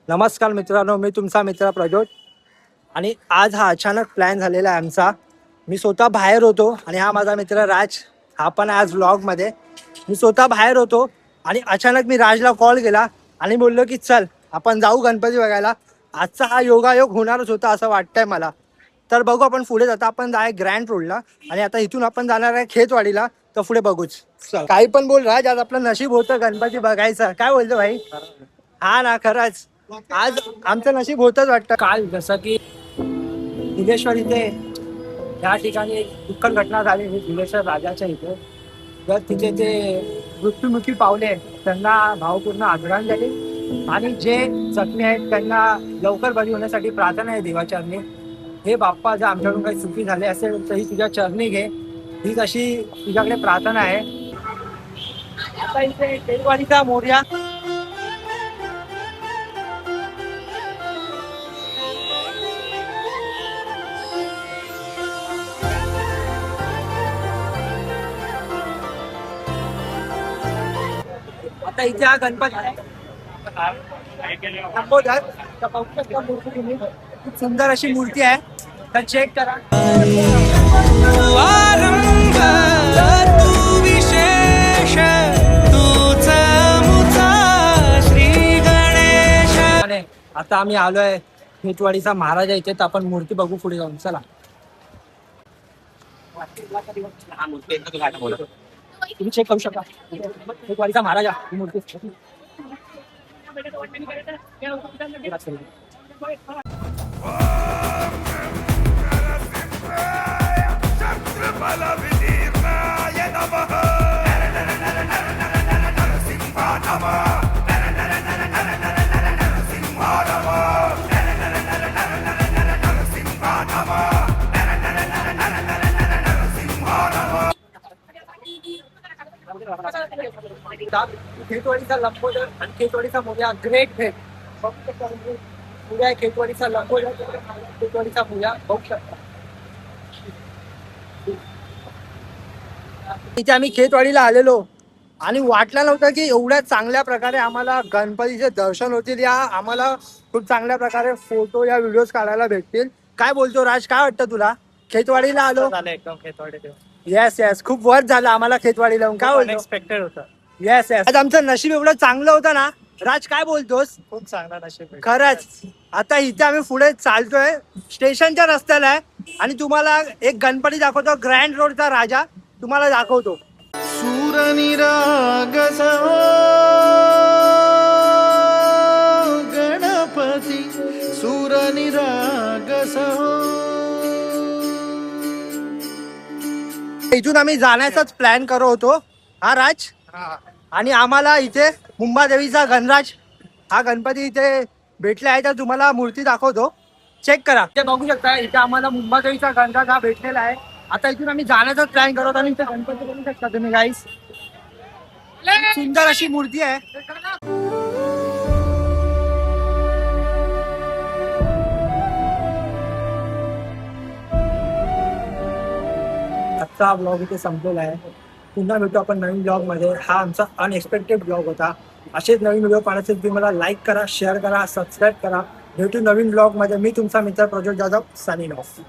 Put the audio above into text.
नमस्कार मित्रांनो, मी तुमचा मित्र प्रज्योत. आणि आज हा अचानक प्लॅन झालेला आहे आमचा. मी स्वतः बाहेर होतो आणि हा माझा मित्र राज, हा पण आज व्लॉगमध्ये. मी स्वतः बाहेर होतो आणि अचानक मी राजला कॉल केला आणि बोललो की चल आपण जाऊ गणपती बघायला. आजचा हा योगायोग होणारच होता असं वाटतंय मला. तर बघू आपण पुढे जाता. आपण जाय ग्रँड रोडला आणि आता इथून आपण जाणार आहे खेतवाडीला. तर पुढे बघूच. चल काही पण बोल राज, आज आपलं नशीब होतं गणपती बघायचं. काय बोलतो भाई? हा ना, खरंच आज आमचं नशीब होतच वाटतं. काल जसं की दिलेश्वर इथे या ठिकाणी एक दुःखद घटना झाली दिलेश्वर राजाच्या इथे. तर तिथे ते मृत्युमुखी पावले, त्यांना भावपूर्ण आदरांजली. आणि जे जखमी आहेत त्यांना लवकर बरी होण्यासाठी प्रार्थना आहे देवाच्या चरणी. हे बाप्पा, जर आमच्याकडून काही चुकी झाली असेल तर ही तुझ्या चरणी घे, हीच अशी तुझ्याकडे प्रार्थना आहे. आता इथे खेतवाडीचा मोर्या. आता इथे हा गणपती आहे लंबोदर. तर पाहू शकता मूर्ती तुम्ही, खूप सुंदर अशी मूर्ती आहे. तर चेक करा. आणि आता आम्ही आलोय खेतवाडीचा महाराजा इथे. तर आपण मूर्ती बघू पुढे जाऊन. चला. तुम्ही चेक करू शकता खेतवाडीचा महाराजा ही मूर्ती. खेतवाडीचा लंबोदर आणि खेतवाडीचा मोर्या, ग्रेट भेट. पुढे आहे खेतवाडीचा लंबोदर, खेतवाडीचा मोर्या बघू शकता. इथे आम्ही खेतवाडीला आलेलो आणि वाटलं नव्हतं की एवढ्या चांगल्या प्रकारे आम्हाला गणपतीचे दर्शन होतील, या आम्हाला खूप चांगल्या प्रकारे फोटो या व्हिडिओज काढायला भेटतील. काय बोलतो राज, काय वाटतं तुला? खेतवाडीला आलो. एकदम खेतवाडी. येस येस, खूप वर्ष झालं आम्हाला खेतवाडीला. काय बोलतो? अनएक्सपेक्टेड होतं. येस येस, आज आमचं नशीब एवढं चांगलं होतं ना राज. काय बोलतोस? खूप चांगला नशीब आहे. खरंच. आता इथे आम्ही पुढे चालतोय, स्टेशनच्या रस्त्याला आहे आणि तुम्हाला एक गणपती दाखवतो. ग्रँड रोडचा राजा तुम्हाला दाखवतो. सूरनिराग गणपती सूरनिराग इथून आम्ही जाण्याचाच प्लॅन करत होतो हा राज. आणि आम्हाला इथे मुंबादेवीचा गणराज हा गणपती इथे भेटला आहे. तर तुम्हाला मूर्ती दाखवतो, चेक करा. ते बघू शकता इथे आम्हाला मुंबादेवीचा गणराज हा भेटलेला आहे. आता इथून आम्ही जाण्याचाच प्लॅन करत आणि इथे गणपती बघू शकता तुम्ही गाईस. सुंदर अशी मूर्ती आहे. आजचा ब्लॉग इथे संपलेला आहे. पुन्हा भेटू आपण नवीन ब्लॉग मध्ये. हा आमचा अनएक्सपेक्टेड ब्लॉग होता. असेच नवीन व्हिडिओ पाहण्यासाठी तुम्ही मला लाईक करा, शेअर करा, सबस्क्राईब करा. भेटू नवीन ब्लॉग मध्ये. मी तुमचा मित्र प्रज्योत जाधव, सायनिंग ऑफ.